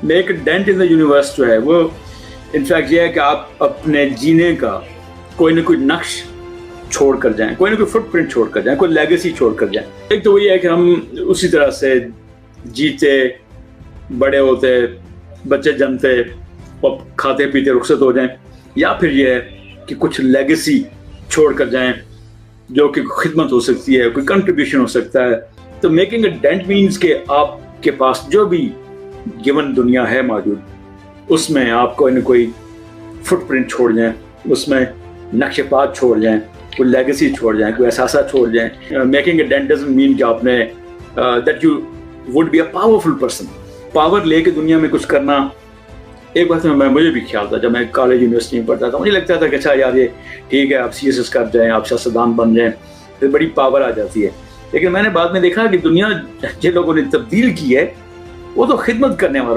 Make a dent in the universe جو ہے وہ انفیکٹ یہ ہے کہ آپ اپنے جینے کا کوئی نہ کوئی نقش چھوڑ کر جائیں، کوئی نہ کوئی فٹ پرنٹ چھوڑ کر جائیں، کوئی لیگیسی چھوڑ کر جائیں. ایک تو وہی ہے کہ ہم اسی طرح سے جیتے، بڑے ہوتے، بچے جنتے اور کھاتے پیتے رخصت ہو جائیں، یا پھر یہ ہے کہ کچھ لیگیسی چھوڑ کر جائیں جو کہ خدمت ہو سکتی ہے، کوئی کنٹریبیوشن ہو سکتا ہے. تو میکنگ اے ڈینٹ مینس کہ آپ کے پاس جو بھی گیون دنیا ہے موجود، اس میں آپ کوئی نہ کوئی فٹ پرنٹ چھوڑ جائیں، اس میں نقش پات چھوڑ جائیں، کوئی لیگیسی چھوڑ جائیں، کوئی احساسہ چھوڑ جائیں. Making a dent doesn't mean کہ آپ نے that you would be a powerful person. Power لے کے دنیا میں کچھ کرنا، ایک بات میں مجھے بھی خیال تھا جب میں کالج یونیورسٹی میں پڑھتا تھا، مجھے لگتا تھا کہ اچھا یار یہ ٹھیک ہے، آپ سی ایس ایس کر جائیں، آپ سیاستدان بن جائیں، پھر بڑی پاور آ جاتی ہے. لیکن میں نے بعد میں دیکھا کہ دنیا جن لوگوں نے تبدیل کی ہے وہ تو خدمت کرنے والوں